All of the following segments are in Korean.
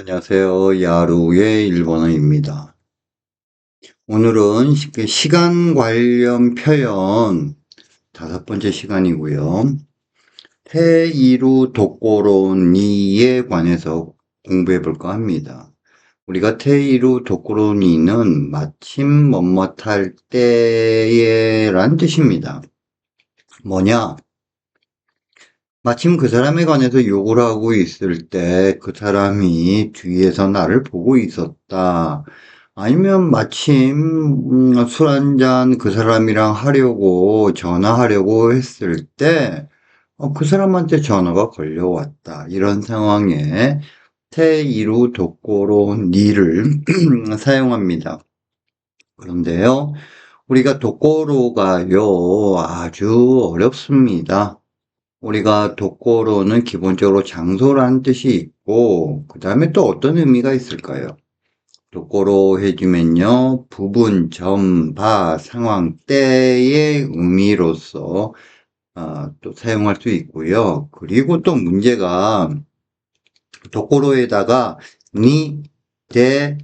안녕하세요. 야루의 일본어입니다. 오늘은 시간 관련 표현 5번째 시간이고요. 테이루 도꼬로 니에 관해서 공부해 볼까 합니다. 우리가 테이루 도꼬로 니는 마침 뭐뭇할 때에 란 뜻입니다. 뭐냐? 마침 그 사람에 관해서 욕을 하고 있을 때 그 사람이 뒤에서 나를 보고 있었다. 아니면 마침 술 한잔 그 사람이랑 하려고 전화하려고 했을 때 그 사람한테 전화가 걸려왔다. 이런 상황에 테이루 도꼬로 니를 사용합니다. 그런데요, 우리가 도꼬로가요 아주 어렵습니다. 우리가 도꼬로는 기본적으로 장소라는 뜻이 있고, 그 다음에 또 어떤 의미가 있을까요? 도꼬로 해주면요, 부분, 점, 바, 상황, 때의 의미로서 또 사용할 수 있고요. 그리고 또 문제가 도꼬로에다가 니, 대,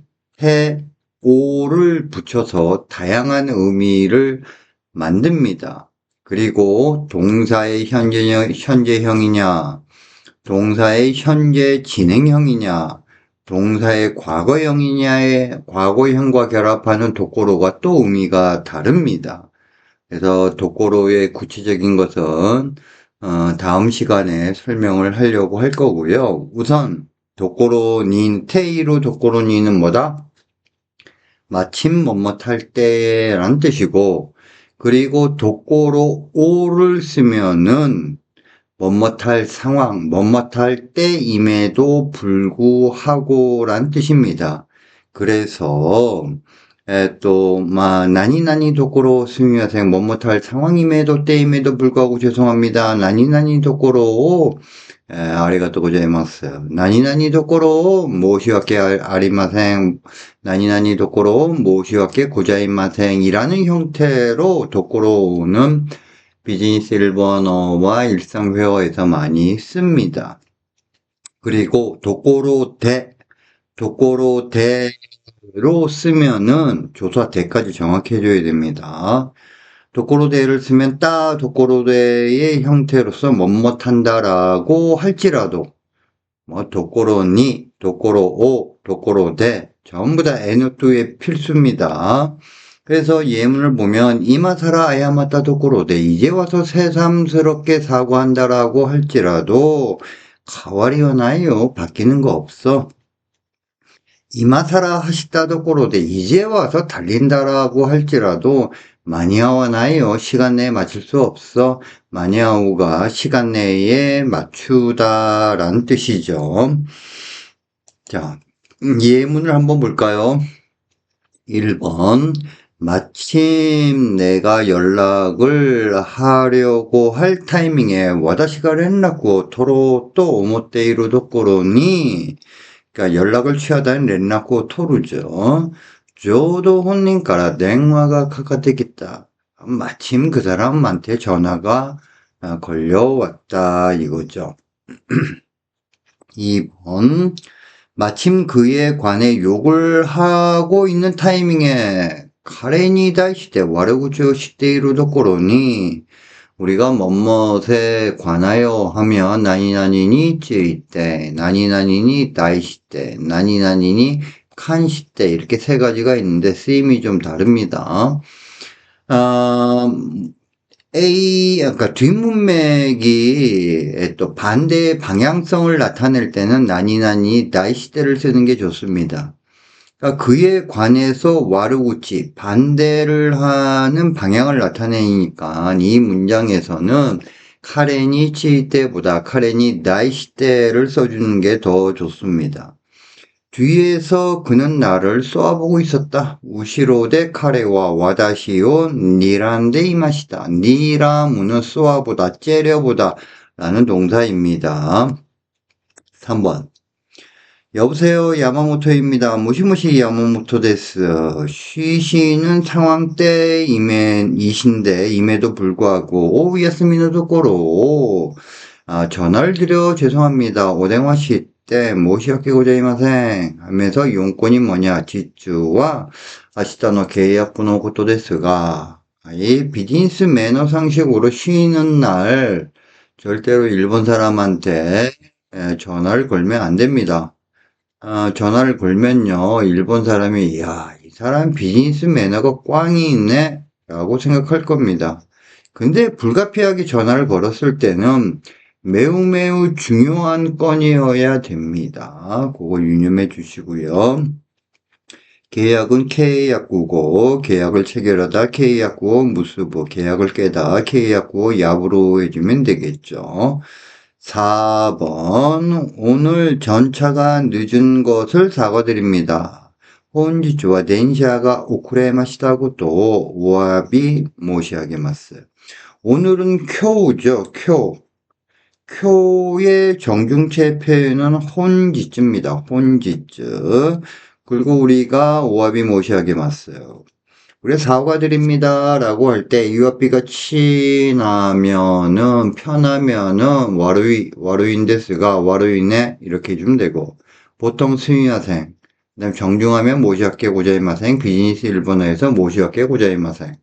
해, 오를 붙여서 다양한 의미를 만듭니다. 그리고 동사의 현재형이냐, 동사의 현재 진행형이냐, 동사의 과거형과 결합하는 도꼬로가 또 의미가 다릅니다. 그래서 도꼬로의 구체적인 것은 다음 시간에 설명을 하려고 할 거고요. 우선 테이루 도꼬로니는 뭐다? 마침 뭐뭇할 때라는 뜻이고, 그리고 도꼬로 오를 쓰면은 뭐뭇할 상황, 뭐뭇할 때임에도 불구하고란 뜻입니다. 그래서 나니나니 도꼬로 스미마셍 뭐뭇할 상황임에도 때임에도 불구하고 죄송합니다. 나니나니 도꼬로 아리가또 고자이마스. 나니나니 도꼬로 모시와케 아리마셍. 나니나니 도꼬로 모시와케 고자이마셍 이라는 형태로 도꼬로는 비즈니스 일본어와 일상 회화에서 많이 씁니다. 그리고 도꼬로대로 쓰면은 조사 대까지 정확히 해줘야 됩니다. 도꼬로대를 쓰면 도꼬로대의 형태로서 뭐뭇한다라고 할지라도 도꼬로니, 도꼬로오, 도꼬로대 전부 다 N2의 필수입니다. 그래서 예문을 보면 이마사라 아야마타 도꼬로대 이제 와서 새삼스럽게 사과한다라고 할지라도 가와리요나요 바뀌는 거 없어. 이마사라 하시다 도꼬로대 이제 와서 달린다라고 할지라도 마니아와 나요 시간 내에 맞출 수 없어. 마니아우가 시간 내에 맞추다라는 뜻이죠. 자, 예문을 한번 볼까요? 1번 마침 내가 연락을 하려고 할 타이밍에 와다시가 렌라쿠 토로 또 오모테이루 도코로니 그러니까 연락을 취하다는 렌라쿠 토루죠. 조도 혼님까라 댕화가 카카테기다. 마침 그 사람한테 전화가 걸려왔다 이거죠. 2번 마침 그에 관해 욕을 하고 있는 타이밍에 카레니다 시대 와르구조 시대이루 도코로니 우리가 뭐뭇에 관하여 하면 나니나니니 찌이때 나니나니니 다이시때 나니나니니 칸시때 이렇게 세 가지가 있는데 쓰임이 좀 다릅니다. 그러니까 뒷문맥이 또 반대의 방향성을 나타낼 때는 나니나니 다이시대를 쓰는 게 좋습니다. 그러니까 그에 관해서 와르구치 반대를 하는 방향을 나타내니까 이 문장에서는 카렌이 치이때보다 카렌이 나이시때를 써주는 게 더 좋습니다. 뒤에서 그는 나를 쏘아보고 있었다. 우시로데 카레와 와다시오 니란데 이마시다. 니라무는 쏘아보다, 째려보다 라는 동사입니다. 3번. 여보세요, 야마모토입니다. 무시무시 야마모토 데스. 쉬시는 상황 때임에도 불구하고, 오, 야스미노 도코로. 전화를 드려 죄송합니다. 오뎅화시 때 모시아케 고자이마센 하면서 용건이 뭐냐 지주와 아시타노 계약분의ことですが 이 비즈니스 매너 상식으로 쉬는 날 절대로 일본 사람한테 전화를 걸면 안 됩니다. 전화를 걸면요, 일본 사람이, 야, 이 사람 비즈니스 매너가 꽝이 있네? 라고 생각할 겁니다. 근데 불가피하게 전화를 걸었을 때는 매우 매우 중요한 건이어야 됩니다. 그거 유념해 주시고요. 계약은 K약국어, 계약을 체결하다 K약국어 무스부, 계약을 깨다 K약국어 야부로 해주면 되겠죠. 4번, 오늘 전차가 늦은 것을 사과드립니다. 혼지주와 덴샤가 오쿠레마시다고 또 오와비 모시하게마스. 오늘은 쿄우죠, 쿄. 쿄의 정중체 표현은 혼지츠입니다. 혼지츠. 그리고 우리가 오와비 모시하게마스요. 우리 사과드립니다 라고 할 때 유아비가 친하면은 편하면은 와루인데스가 와루이네 이렇게 해주면 되고 보통 스미마생 그다음 정중하면 모시아케 고자이마생 비즈니스 일본어에서 모시아케 고자이마생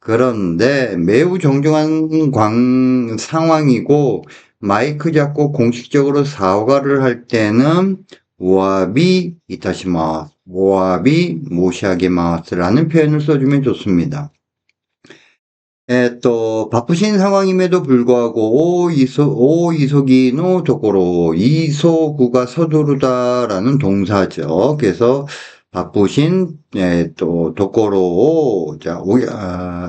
그런데 매우 정중한 상황이고 마이크 잡고 공식적으로 사과를 할 때는 오와비 이타시마스, 오와비 모시아게마스라는 표현을 써주면 좋습니다. 또 바쁘신 상황임에도 불구하고 오이소기노 도코로 이소구가 서두르다라는 동사죠. 그래서 바쁘신 또 도코로 자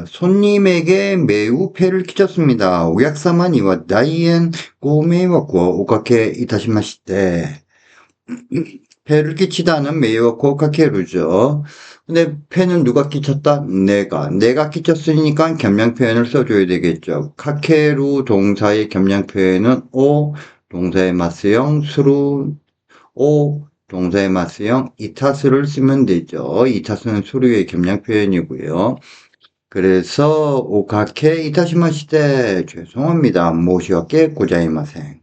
손님에게 매우 폐를 끼쳤습니다. 오약사마니와 다이엔 고메이와쿠 오카케 이타시마시테 폐를 끼치다는 메이와쿠 카케루죠. 근데 폐는 누가 끼쳤다? 내가 끼쳤으니까 겸양 표현을 써줘야 되겠죠. 카케루 동사의 겸양 표현은 오 동사의 마스형 수루 오 동사의 마스형 이타스를 쓰면 되죠. 이타스는 수루의 겸양 표현이고요. 그래서 오카케 이타시마시테 죄송합니다. 모시와케 고자이마생.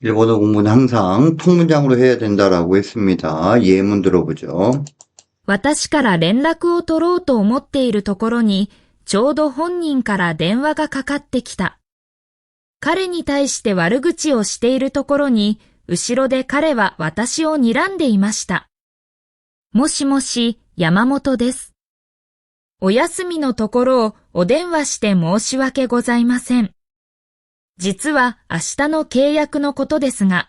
일본어 공부는 항상 통문장으로 해야 된다라고 했습니다. 예문 들어보죠. 私から連絡を取ろうと思っているところに、ちょうど本人から電話がかかってきた。彼に対して悪口をしているところに、後ろで彼は私を睨んでいました。もしもし、山本です。お休みのところをお電話して申し訳ございません。実は明日の契約のことですが、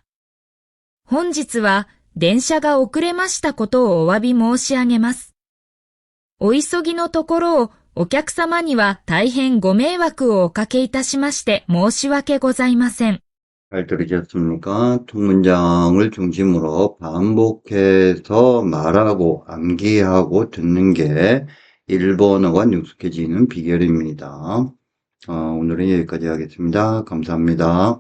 本日は電車が遅れましたことをお詫び申し上げます。お急ぎのところをお客様には大変ご迷惑をおかけいたしまして申し訳ございません。 잘 들으셨습니까? 통문장을 중심으로 반복해서 말하고 암기하고 듣는 게 일본어가 능숙해지는 비결입니다. 오늘은 여기까지 하겠습니다. 감사합니다.